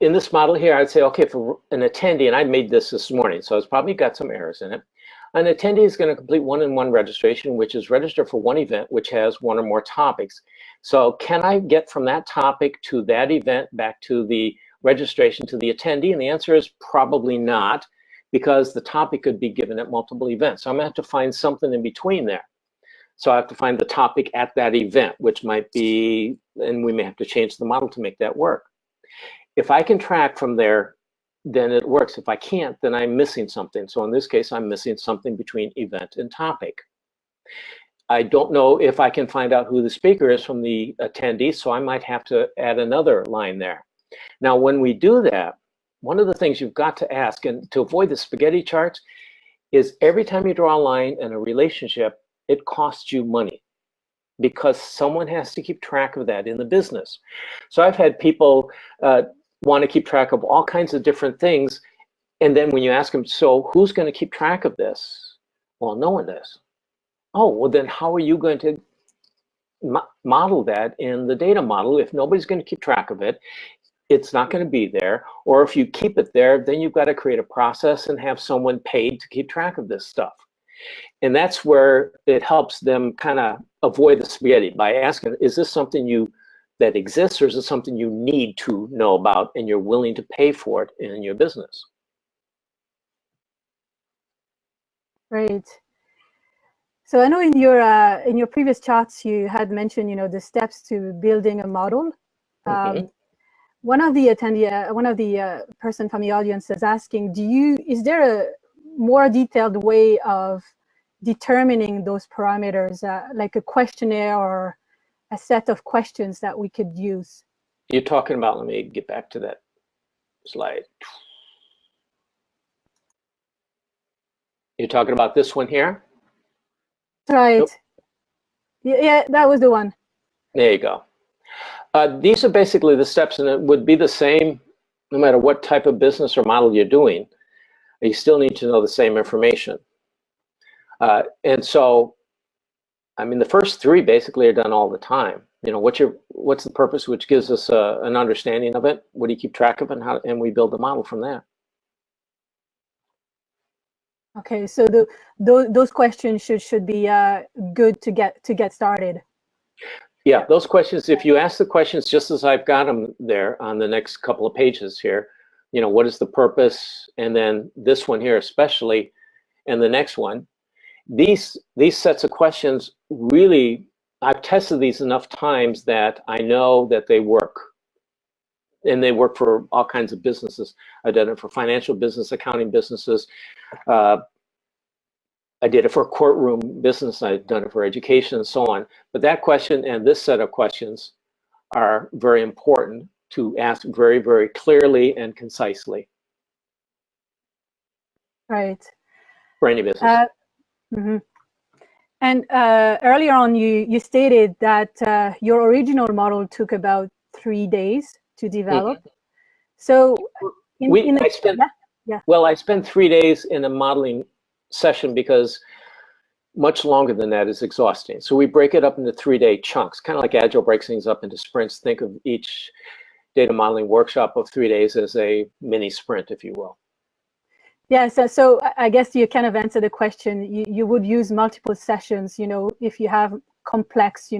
In this model here, I'd say, okay, for an attendee, and I made this morning, so it's probably got some errors in it. An attendee is going to complete one-on-one registration, which is register for one event, which has one or more topics. So can I get from that topic to that event back to the registration to the attendee? And the answer is probably not, because the topic could be given at multiple events. So I'm going to have to find something in between there. So I have to find the topic at that event, which might be, and we may have to change the model to make that work. If I can track from there, then it works. If I can't, then I'm missing something. So in this case, I'm missing something between event and topic. I don't know if I can find out who the speaker is from the attendee, so I might have to add another line there. Now, when we do that, one of the things you've got to ask, and to avoid the spaghetti charts, is every time you draw a line in a relationship, it costs you money, because someone has to keep track of that in the business. So I've had people want to keep track of all kinds of different things, and then when you ask them, so who's going to keep track of this? Well, no one does. Oh, well then how are you going to model that in the data model? If nobody's going to keep track of it, it's not going to be there. Or if you keep it there, then you've got to create a process and have someone paid to keep track of this stuff. And that's where it helps them kind of avoid the spaghetti, by asking, is this something that exists, or is it something you need to know about and you're willing to pay for it in your business? Right. So I know in your previous charts you had mentioned, you know, the steps to building a model. Mm-hmm. One of the person from the audience is asking, is there a more detailed way of determining those parameters, like a questionnaire or a set of questions that we could use? you're talking about, let me get back to that slide. You're talking about this one here? Right. Nope. Yeah, that was the one. There you go. These are basically the steps, and it would be the same no matter what type of business or model you're doing. You still need to know the same information. And so, I mean, the first three basically are done all the time. You know, what's the purpose, which gives us an understanding of it. What do you keep track of, and we build the model from there. Okay, so those questions should be good to get started. Yeah, those questions, if you ask the questions just as I've got them there on the next couple of pages here, you know, what is the purpose? And then this one here especially, and the next one, these sets of questions really, I've tested these enough times that I know that they work. And they work for all kinds of businesses. I've done it for financial business, accounting businesses. I did it for a courtroom business. I've done it for education and so on. But that question and this set of questions are very important to ask very, very clearly and concisely. Right. For any business. Mm-hmm. And earlier on, you stated that your original model took about 3 days to develop. Mm-hmm. So I spent 3 days in a modeling session because much longer than that is exhausting. So we break it up into 3-day chunks, kind of like Agile breaks things up into sprints. Think of each data modeling workshop of 3 days as a mini sprint, if you will. Yeah, so I guess you kind of answered the question. You would use multiple sessions, you know, if you have complex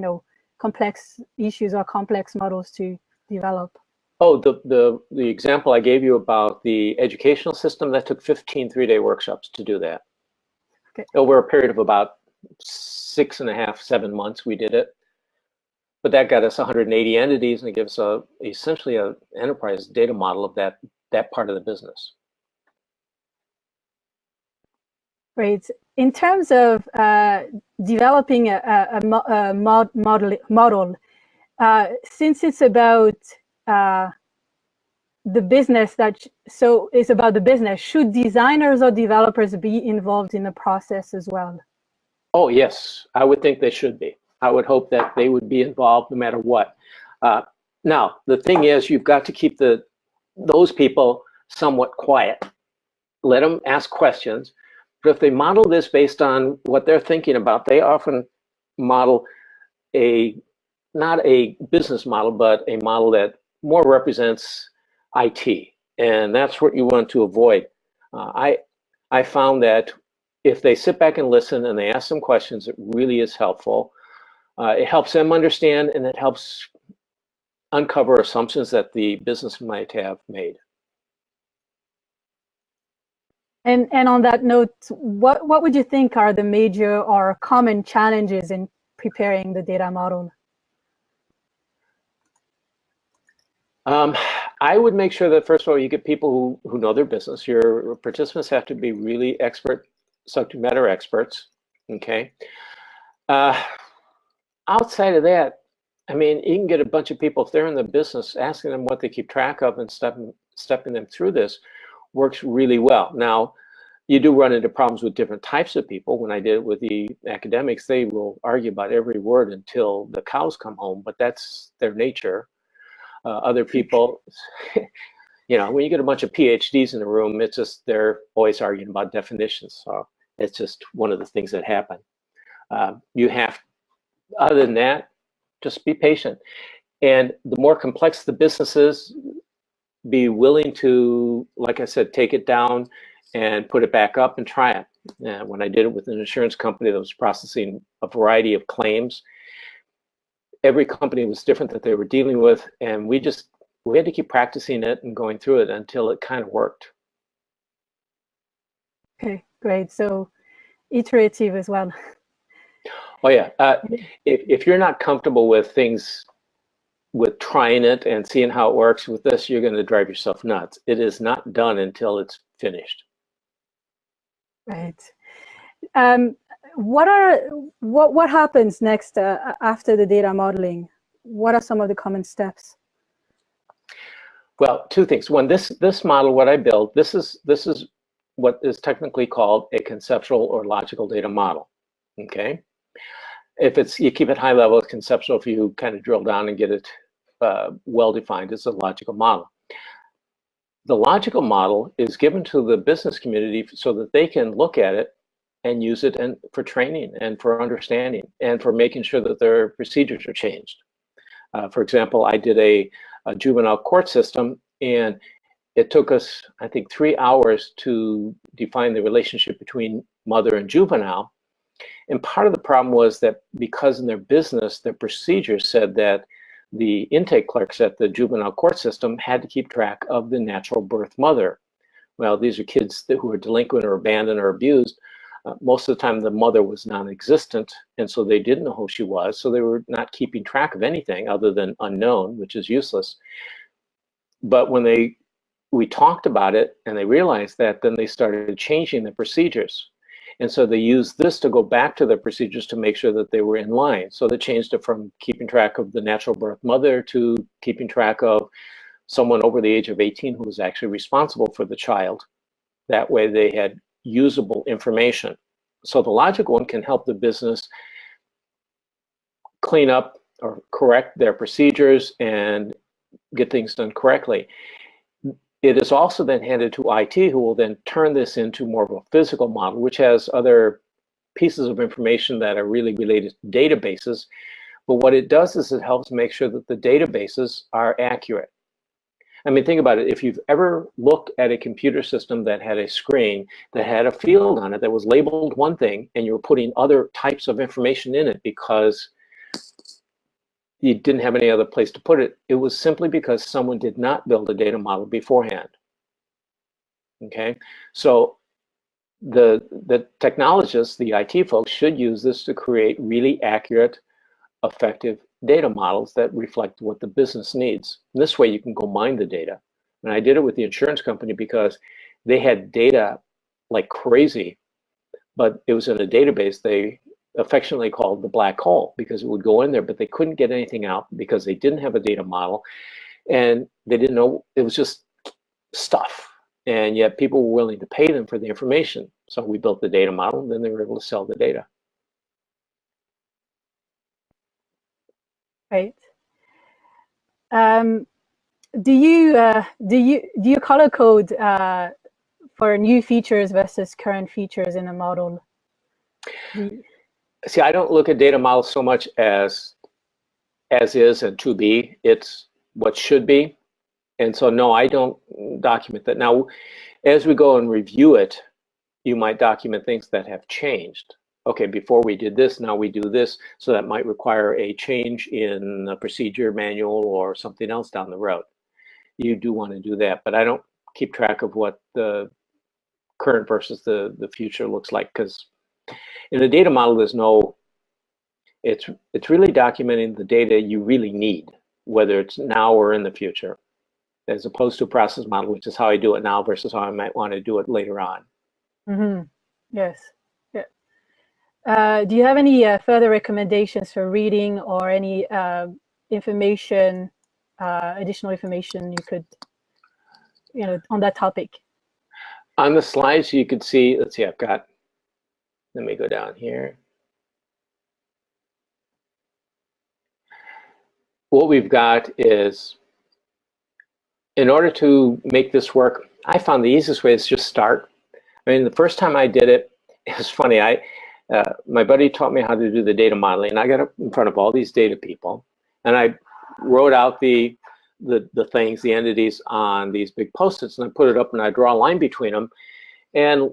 issues or complex models to develop. Oh, the example I gave you about the educational system, that took 15 3-day workshops to do that. Okay. Over a period of about 6.5, 7 months, we did it. But that got us 180 entities, and it gives essentially an enterprise data model of that part of the business. Great. In terms of developing a model, since it's about the business, it's about the business, should designers or developers be involved in the process as well? Oh, yes. I would think they should be. I would hope that they would be involved no matter what. Now, the thing is, you've got to keep those people somewhat quiet. Let them ask questions. But if they model this based on what they're thinking about, they often model not a business model, but a model that more represents IT. And that's what you want to avoid. I found that if they sit back and listen and they ask some questions, it really is helpful. It helps them understand, and it helps uncover assumptions that the business might have made. And on that note, what would you think are the major or common challenges in preparing the data model? I would make sure that, first of all, you get people who know their business. Your participants have to be really expert, subject matter experts, okay? Outside of that, I mean, you can get a bunch of people, if they're in the business, asking them what they keep track of and stepping them through this works really well. Now, you do run into problems with different types of people. When I did it with the academics, they will argue about every word until the cows come home, but that's their nature. Other people, you know, when you get a bunch of PhDs in the room, it's just they're always arguing about definitions. So it's just one of the things that happen. Other than that, just be patient. And the more complex the business is, be willing to, like I said, take it down and put it back up and try it. When I did it with an insurance company that was processing a variety of claims, every company was different that they were dealing with, and we had to keep practicing it and going through it until it kind of worked. Okay, great. So iterative as well. Oh yeah. If you're not comfortable with things, with trying it and seeing how it works with this, you're going to drive yourself nuts. It is not done until it's finished. Right. What happens next after the data modeling? What are some of the common steps? Well, two things. One, this model, what I built, this is what is technically called a conceptual or logical data model. Okay. If it's, you keep it high level, it's conceptual. If you kind of drill down and get it well defined, it's a logical model. The logical model is given to the business community so that they can look at it and use it for training and for understanding and for making sure that their procedures are changed. For example, I did a juvenile court system, and it took us, I think, 3 hours to define the relationship between mother and juvenile. And part of the problem was that because in their business, their procedures said that the intake clerks at the juvenile court system had to keep track of the natural birth mother. Well, these are kids who are delinquent or abandoned or abused. Most of the time, the mother was non-existent, and so they didn't know who she was. So they were not keeping track of anything other than unknown, which is useless. But when we talked about it and they realized that, then they started changing the procedures. And so they used this to go back to their procedures to make sure that they were in line. So they changed it from keeping track of the natural birth mother to keeping track of someone over the age of 18 who was actually responsible for the child. That way they had usable information. So the logical one can help the business clean up or correct their procedures and get things done correctly. It is also then handed to IT, who will then turn this into more of a physical model, which has other pieces of information that are really related to databases. But what it does is it helps make sure that the databases are accurate. I mean, think about it. If you've ever looked at a computer system that had a screen that had a field on it that was labeled one thing, and you were putting other types of information in it because you didn't have any other place to put it, it was simply because someone did not build a data model beforehand. Okay, so the technologists, the IT folks, should use this to create really accurate, effective data models that reflect what the business needs. And this way you can go mine the data. And I did it with the insurance company because they had data like crazy, but it was in a database they affectionately called the black hole, because it would go in there, but they couldn't get anything out because they didn't have a data model, and they didn't know, it was just stuff. And yet people were willing to pay them for the information. So we built the data model, and then they were able to sell the data. Right. Do you color code for new features versus current features in a model? See, I don't look at data models so much as is and to be. It's what should be. And so, no, I don't document that. Now, as we go and review it, you might document things that have changed. Okay, before we did this, now we do this. So that might require a change in the procedure manual or something else down the road. You do want to do that, but I don't keep track of what the current versus the future looks like, because in a data model, there's no, it's really documenting the data you really need, whether it's now or in the future, as opposed to a process model, which is how I do it now versus how I might want to do it later on. Mm-hmm. Yes. Yeah. Do you have any further recommendations for reading or any information, additional information you could, on that topic? On the slides, you could see, let's see, I've got, let me go down here. What we've got is, in order to make this work, I found the easiest way is just start. I mean, the first time I did it, it was funny. My buddy taught me how to do the data modeling, and I got up in front of all these data people, and I wrote out the things, the entities on these big Post-its, and I put it up, and I draw a line between them. And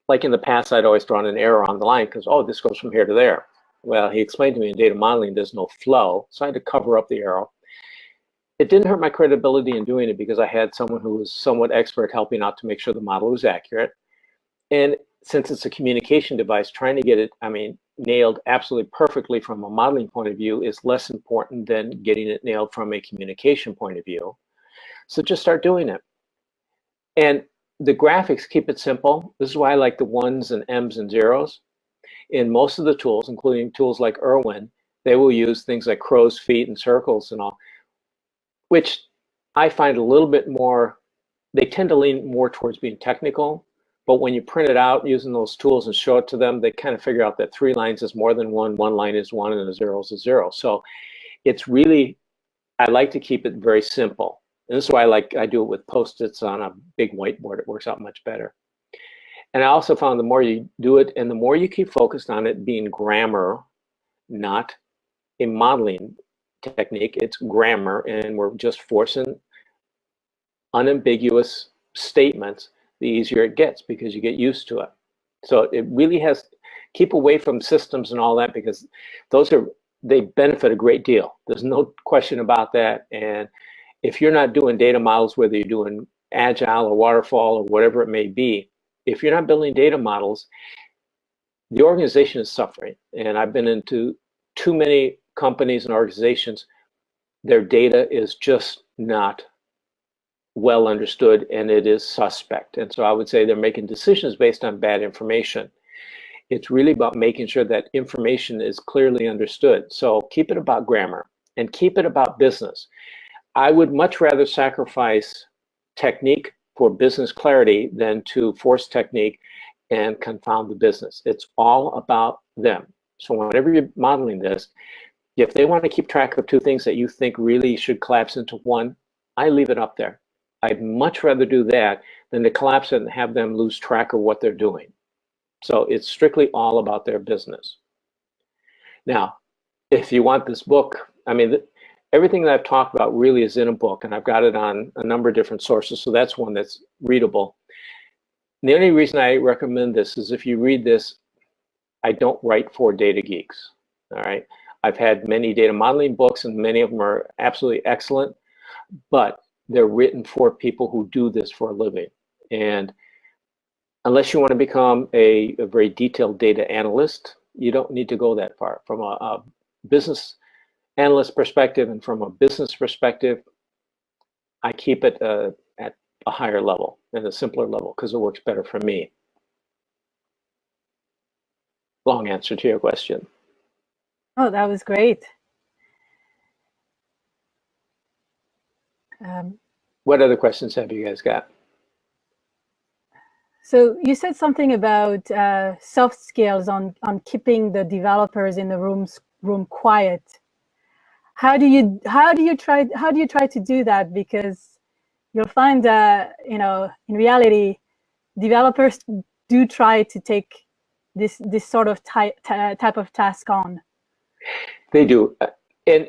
like in the past, I'd always drawn an arrow on the line because, oh, this goes from here to there. Well, he explained to me in data modeling there's no flow, so I had to cover up the arrow. It didn't hurt my credibility in doing it because I had someone who was somewhat expert helping out to make sure the model was accurate. And since it's a communication device, trying to get it, I mean, nailed absolutely perfectly from a modeling point of view is less important than getting it nailed from a communication point of view. So just start doing it. And the graphics, keep it simple. This is why I like the ones and M's and zeros. In most of the tools, including tools like Irwin, they will use things like crow's feet and circles and all, which I find a little bit more, they tend to lean more towards being technical, but when you print it out using those tools and show it to them, they kind of figure out that 3 lines is more than one line is one, and a 0 is a 0. So it's really, I like to keep it very simple. And this is why I do it with Post-its on a big whiteboard. It works out much better. And I also found the more you do it and the more you keep focused on it being grammar, not a modeling technique, it's grammar, and we're just forcing unambiguous statements, the easier it gets because you get used to it. So it really has, keep away from systems and all that, because they benefit a great deal. There's no question about that. And if you're not doing data models, whether you're doing Agile or Waterfall or whatever it may be, if you're not building data models, the organization is suffering. And I've been into too many companies and organizations, their data is just not well understood, and it is suspect. And so I would say they're making decisions based on bad information. It's really about making sure that information is clearly understood. So keep it about grammar and keep it about business. I would much rather sacrifice technique for business clarity than to force technique and confound the business. It's all about them. So whenever you're modeling this, if they want to keep track of 2 things that you think really should collapse into one, I leave it up there. I'd much rather do that than to collapse it and have them lose track of what they're doing. So it's strictly all about their business. Now, if you want this book, I mean, everything that I've talked about really is in a book, and I've got it on a number of different sources, so that's one that's readable. And the only reason I recommend this is if you read this, I don't write for data geeks, all right? I've had many data modeling books, and many of them are absolutely excellent, but they're written for people who do this for a living. And unless you want to become a very detailed data analyst, you don't need to go that far. From a business analyst perspective and from a business perspective, I keep it at a higher level and a simpler level because it works better for me. Long answer to your question. Oh, that was great. What other questions have you guys got? So you said something about soft skills on keeping the developers in the room quiet. How do you try to do that? Because you'll find you know, in reality, developers do try to take this sort of type of task on. They do, and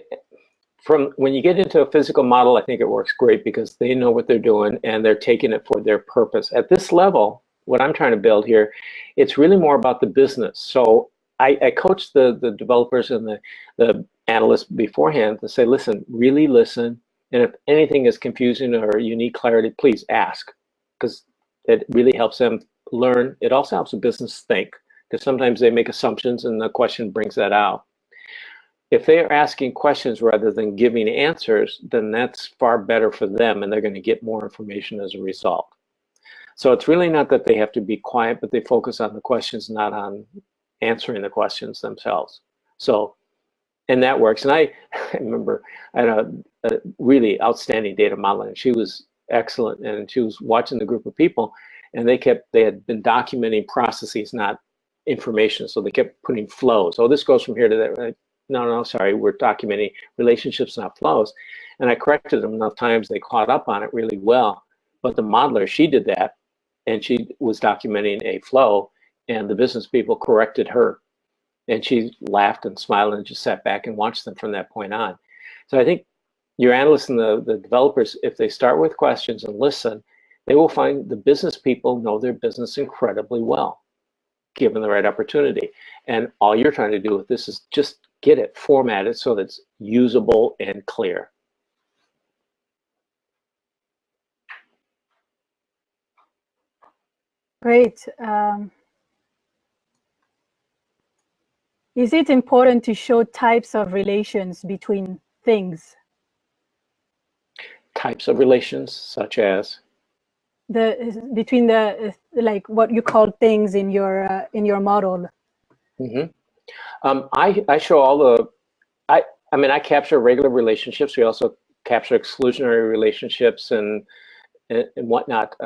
from when you get into a physical model, I think it works great because they know what they're doing and they're taking it for their purpose. At this level, what I'm trying to build here, it's really more about the business. So I coach the developers and the analysts beforehand to say, listen, really listen. And if anything is confusing or you need clarity, please ask, because it really helps them learn. It also helps the business think, because sometimes they make assumptions and the question brings that out. If they are asking questions rather than giving answers, then that's far better for them, and they're going to get more information as a result. So it's really not that they have to be quiet, but they focus on the questions, not on answering the questions themselves. So, and that works. And I remember I had a really outstanding data modeler, and she was excellent, and she was watching the group of people, and they had been documenting processes, not information. So they kept putting flows. Oh, this goes from here to there. Right? No, sorry, we're documenting relationships, not flows. And I corrected them enough times, they caught up on it really well. But the modeler, she did that, and she was documenting a flow, and the business people corrected her. And she laughed and smiled and just sat back and watched them from that point on. So I think your analysts and the developers, if they start with questions and listen, they will find the business people know their business incredibly well, given the right opportunity. And all you're trying to do with this is just get it formatted so that it's usable and clear. Great. Is it important to show types of relations between things? Types of relations, such as? Between the like what you call things in your model. Mm-hmm. I show all the, I mean, I capture regular relationships. We also capture exclusionary relationships and whatnot.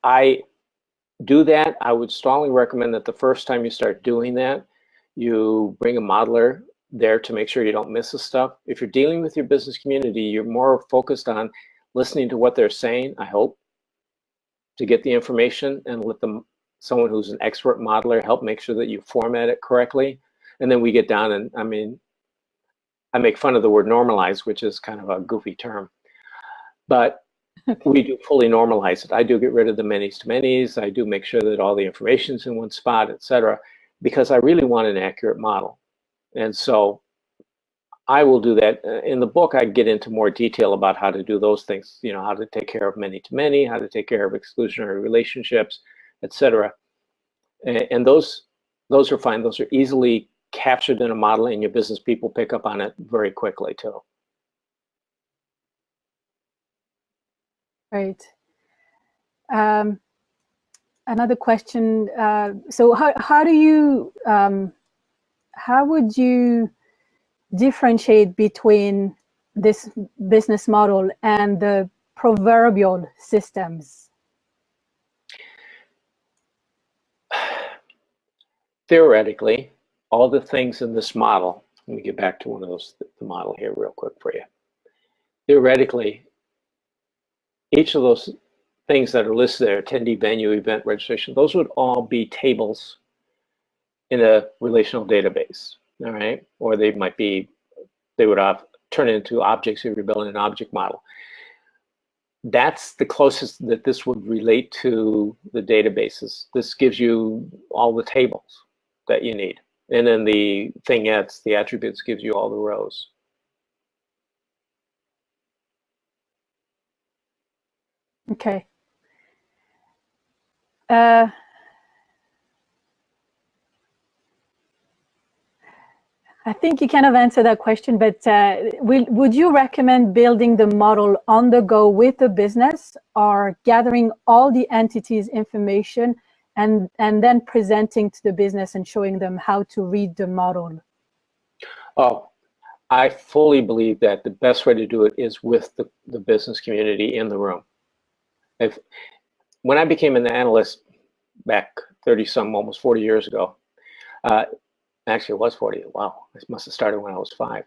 I do that. I would strongly recommend that the first time you start doing that, you bring a modeler there to make sure you don't miss the stuff. If you're dealing with your business community, you're more focused on listening to what they're saying, I hope, to get the information and let them, someone who's an expert modeler, help make sure that you format it correctly. And then we get down and, I mean, I make fun of the word normalize, which is kind of a goofy term, but we do fully normalize it. I do get rid of the many's to many's. I do make sure that all the information's in one spot, etc., because I really want an accurate model. And so I will do that. In the book, I get into more detail about how to do those things, you know, how to take care of many to many, how to take care of exclusionary relationships, etc. And those are fine. Those are easily captured in a model, and your business people pick up on it very quickly too. Right. Another question. So how do you how would you differentiate between this business model and the proverbial systems? Theoretically, all the things in this model, let me get back to one of those, the model here real quick for you. Theoretically, each of those things that are listed there, attendee, venue, event, registration, those would all be tables in a relational database, all right? Or they might be, they would turn into objects if you're building an object model. That's the closest that this would relate to the databases. This gives you all the tables that you need. And then the thingettes, the attributes, gives you all the rows. Okay. I think you kind of answered that question, but would you recommend building the model on the go with the business, or gathering all the entities' information and then presenting to the business and showing them how to read the model? Oh, I fully believe that the best way to do it is with the business community in the room. When I became an analyst back 30-some, almost 40 years ago, actually it was 40, wow, I must have started when I was 5.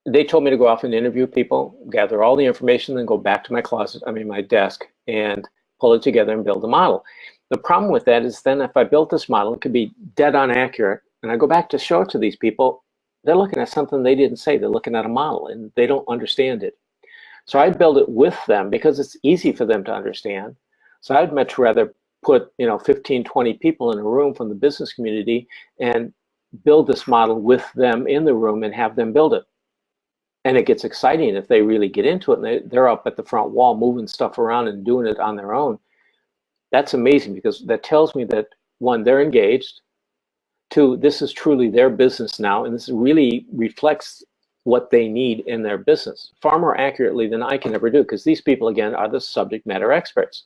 They told me to go off and interview people, gather all the information, then go back to my closet, my desk, and pull it together and build a model. The problem with that is then if I built this model, it could be dead on accurate, and I go back to show it to these people, they're looking at something they didn't say. They're looking at a model and they don't understand it. So I build it with them because it's easy for them to understand. So I'd much rather put 15, 20 people in a room from the business community and build this model with them in the room and have them build it. And it gets exciting if they really get into it and they're up at the front wall moving stuff around and doing it on their own. That's amazing because that tells me that, one, they're engaged. Two, this is truly their business now, and this really reflects what they need in their business far more accurately than I can ever do, because these people, again, are the subject matter experts.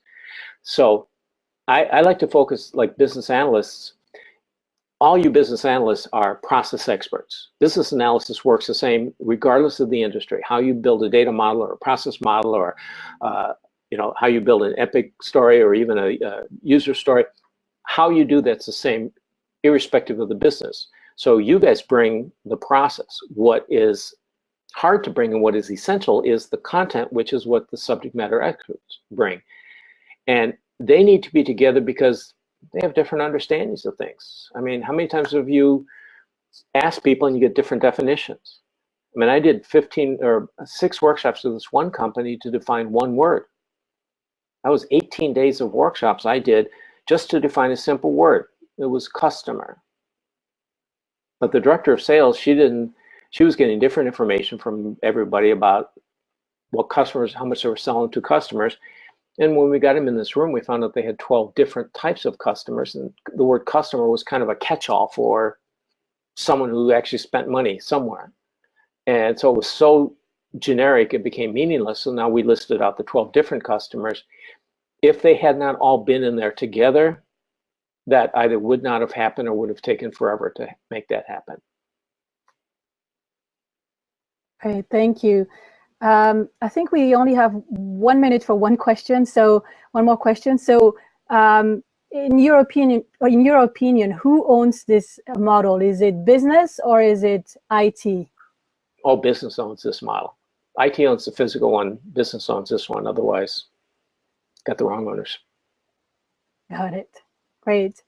So I like to focus, like business analysts, all you business analysts are process experts. Business analysis works the same regardless of the industry. How you build a data model or a process model, or how you build an epic story or even a user story, how you do that's the same irrespective of the business. So you guys bring the process. What is hard to bring and what is essential is the content, which is what the subject matter experts bring. And they need to be together because they have different understandings of things. How many times have you asked people and you get different definitions? I did 15 or 6 workshops with this one company to define one word. That was 18 days of workshops I did just to define a simple word. It was customer. But the director of sales, she was getting different information from everybody about what customers, how much they were selling to customers. And when we got them in this room, we found out they had 12 different types of customers. And the word customer was kind of a catch-all for someone who actually spent money somewhere. And so it was so generic, it became meaningless. So now we listed out the 12 different customers. If they had not all been in there together, that either would not have happened or would have taken forever to make that happen. Great, thank you. I think we only have 1 minute for one question, so one more question. So in your opinion, who owns this model? Is it business or is it IT? All business owns this model. IT owns the physical one, business owns this one, otherwise got the wrong owners. Got it. Great.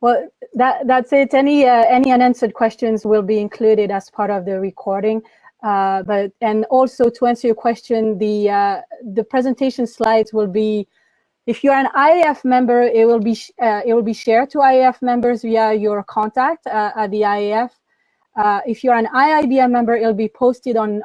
Well, that's it. Any unanswered questions will be included as part of the recording. And also to answer your question, the presentation slides will be, if you're an IAF member, it will be shared to IAF members via your contact at the IAF. If you're an IIBA member, it'll be posted on